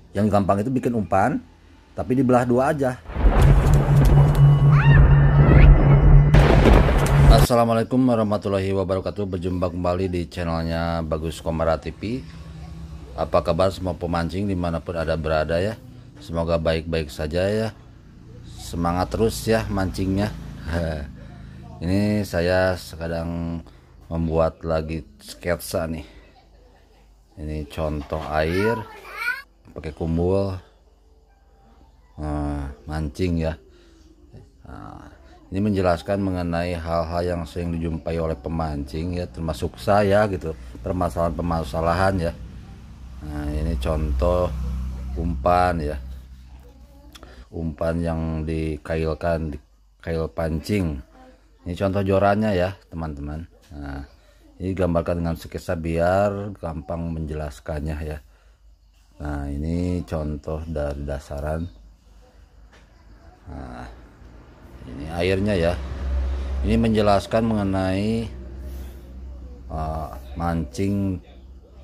Yang gampang itu bikin umpan, tapi dibelah dua aja. Assalamualaikum warahmatullahi wabarakatuh. Berjumpa kembali di channelnya Bagus Komara TV. Apa kabar semua pemancing dimanapun ada berada ya. Semoga baik-baik saja ya. Semangat terus ya mancingnya. Ini saya sedang membuat lagi sketsa nih. Ini contoh air pakai kumbul, mancing ya. Ini menjelaskan mengenai hal-hal yang sering dijumpai oleh pemancing ya, termasuk saya gitu, permasalahan-permasalahan ya. Nah, ini contoh umpan ya, umpan yang dikailkan, di kail pancing. Ini contoh jorannya ya teman-teman. Nah, ini gambarkan dengan sketsa biar gampang menjelaskannya ya. Nah, ini contoh dari dasaran. Nah, ini airnya ya. Ini menjelaskan mengenai mancing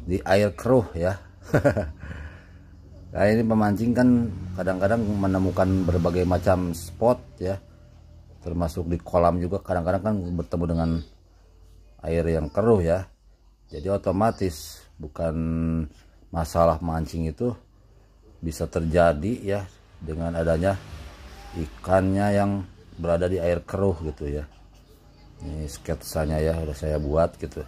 di air keruh ya. Nah, ini pemancing kan kadang-kadang menemukan berbagai macam spot ya, termasuk di kolam juga kadang-kadang kan bertemu dengan air yang keruh ya. Jadi otomatis bukan masalah mancing itu bisa terjadi ya dengan adanya ikannya yang berada di air keruh gitu ya. Ini sketsanya ya udah saya buat gitu.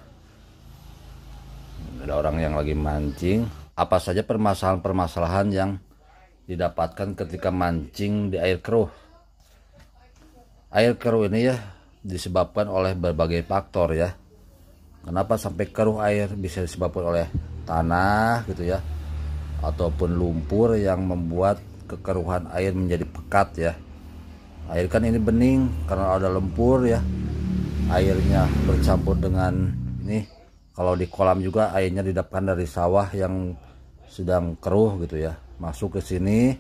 Ada orang yang lagi mancing. Apa saja permasalahan-permasalahan yang didapatkan ketika mancing di air keruh? Air keruh ini ya disebabkan oleh berbagai faktor ya. Kenapa sampai keruh air? Bisa disebabkan oleh tanah gitu ya, ataupun lumpur yang membuat kekeruhan air menjadi pekat ya. Air kan ini bening karena ada lumpur ya. Airnya bercampur dengan ini. Kalau di kolam juga airnya didapatkan dari sawah yang sedang keruh gitu ya. Masuk ke sini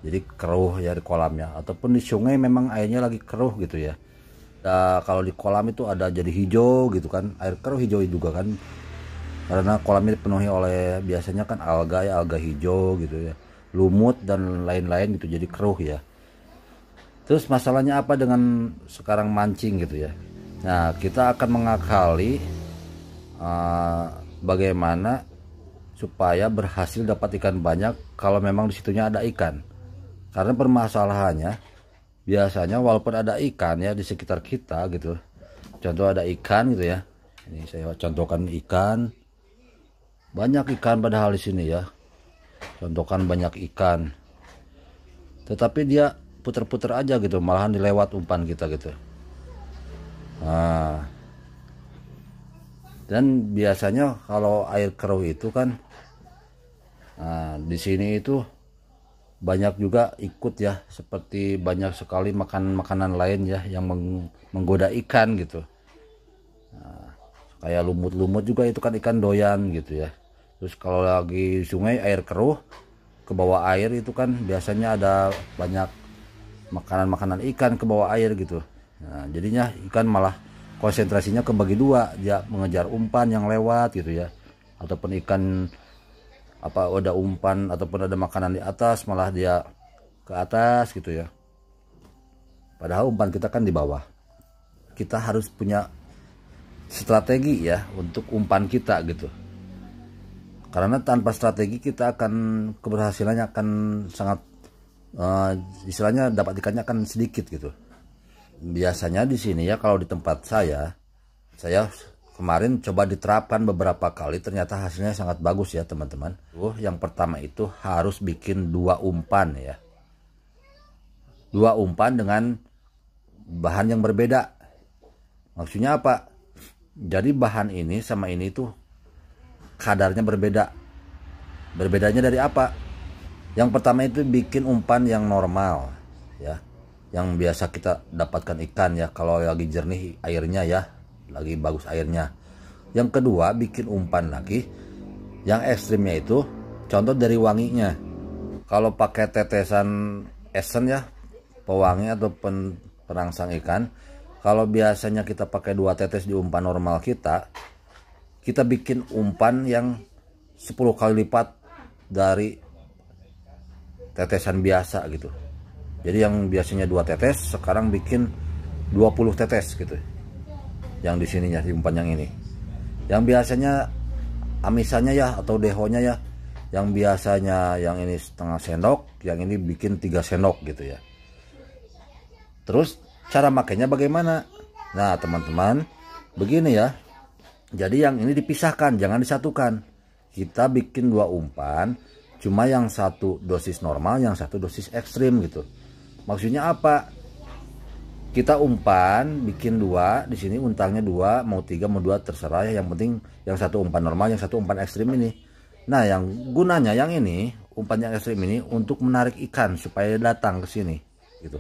jadi keruh ya di kolamnya. Ataupun di sungai memang airnya lagi keruh gitu ya. Nah, kalau di kolam itu ada jadi hijau gitu kan. Air keruh hijau juga kan. Karena kolam ini dipenuhi oleh biasanya kan alga ya, alga hijau gitu ya. Lumut dan lain-lain gitu jadi keruh ya. Terus masalahnya apa dengan sekarang mancing gitu ya. Nah, kita akan mengakali bagaimana supaya berhasil dapat ikan banyak kalau memang disitunya ada ikan. Karena permasalahannya biasanya walaupun ada ikan ya di sekitar kita gitu. Contoh ada ikan gitu ya. Ini saya contohkan ikan. Banyak ikan padahal di sini ya. Contohkan banyak ikan. Tetapi dia puter-puter aja gitu, malahan dilewat umpan kita gitu. Nah, dan biasanya kalau air keruh itu kan, nah, di sini itu banyak juga ikut ya, seperti banyak sekali makanan lain ya yang menggoda ikan gitu. Nah, kayak lumut-lumut juga itu kan ikan doyan gitu ya. Terus kalau lagi sungai air keruh, ke bawah air itu kan biasanya ada banyak makanan-makanan ikan ke bawah air gitu. Nah, jadinya ikan malah konsentrasinya kebagi dua, dia mengejar umpan yang lewat gitu ya, ataupun ikan apa ada umpan ataupun ada makanan di atas malah dia ke atas gitu ya. Padahal umpan kita kan di bawah. Kita harus punya strategi ya untuk umpan kita gitu. Karena tanpa strategi kita akan keberhasilannya akan sangat istilahnya dapat ikannya akan sedikit gitu. Biasanya di sini ya kalau di tempat saya kemarin coba diterapkan beberapa kali, ternyata hasilnya sangat bagus ya teman-teman. Yang pertama itu harus bikin 2 umpan ya. 2 umpan dengan bahan yang berbeda. Maksudnya apa? Jadi bahan ini sama ini tuh kadarnya berbeda. Berbedanya dari apa? Yang pertama itu bikin umpan yang normal ya, yang biasa kita dapatkan ikan ya kalau lagi jernih airnya ya, lagi bagus airnya. Yang kedua bikin umpan lagi yang ekstrimnya itu contoh dari wanginya. Kalau pakai tetesan esen ya, pewangi atau perangsang ikan, kalau biasanya kita pakai 2 tetes di umpan normal kita bikin umpan yang 10 kali lipat dari tetesan biasa gitu. Jadi yang biasanya 2 tetes sekarang bikin 20 tetes gitu. Yang di sininya di umpan yang ini. Yang biasanya amisannya ya atau dehonya ya, yang biasanya yang ini setengah sendok, yang ini bikin 3 sendok gitu ya. Terus cara makainya bagaimana? Nah teman-teman, begini ya. Jadi yang ini dipisahkan, jangan disatukan. Kita bikin 2 umpan, cuma yang satu dosis normal, yang satu dosis ekstrim gitu. Maksudnya apa? Kita umpan bikin 2 di sini, untangnya 2, mau 3 mau 2 terserah ya, yang penting yang satu umpan normal, yang satu umpan ekstrim ini. Nah yang gunanya yang ini, umpan yang ekstrim ini untuk menarik ikan supaya datang ke sini gitu,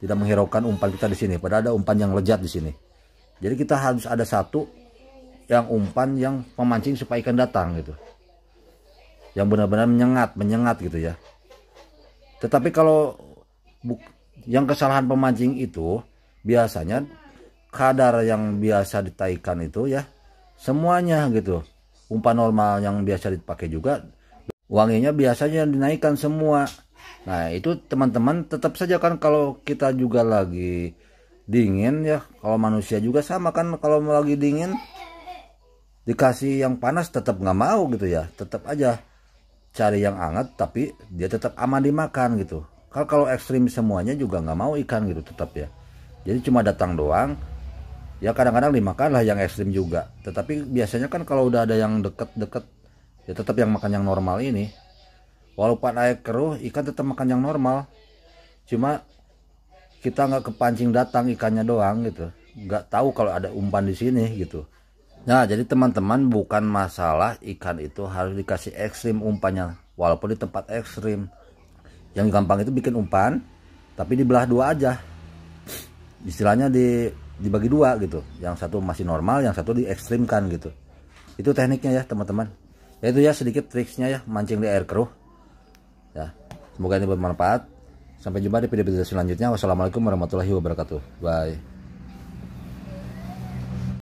tidak menghiraukan umpan kita di sini, padahal ada umpan yang lejat di sini. Jadi kita harus ada satu yang umpan yang pemancing supaya ikan datang gitu, yang benar-benar menyengat gitu ya. Tetapi kalau yang kesalahan pemancing itu biasanya kadar yang biasa ditaikan itu ya semuanya gitu. Umpan normal yang biasa dipakai juga wanginya biasanya dinaikkan semua. Nah itu teman-teman tetap saja kan, kalau kita juga lagi dingin ya, kalau manusia juga sama kan, kalau lagi dingin dikasih yang panas tetap nggak mau gitu ya, tetap aja cari yang hangat tapi dia tetap aman dimakan gitu. Kalau ekstrim semuanya juga nggak mau ikan gitu tetap ya. Jadi cuma datang doang. Ya kadang-kadang dimakan lah yang ekstrim juga. Tetapi biasanya kan kalau udah ada yang deket-deket ya tetap yang makan yang normal ini. Walaupun air keruh, ikan tetap makan yang normal. Cuma kita nggak kepancing datang ikannya doang gitu. Nggak tahu kalau ada umpan di sini gitu. Nah jadi teman-teman, bukan masalah ikan itu harus dikasih ekstrim umpannya, walaupun di tempat ekstrim. Yang gampang itu bikin umpan tapi dibelah 2 aja, istilahnya dibagi 2 gitu, yang satu masih normal, yang satu diekstrimkan gitu. Itu tekniknya ya teman-teman. Ya itu ya sedikit triksnya ya mancing di air keruh ya. Semoga ini bermanfaat. Sampai jumpa di video-video selanjutnya. Wassalamualaikum warahmatullahi wabarakatuh. Bye.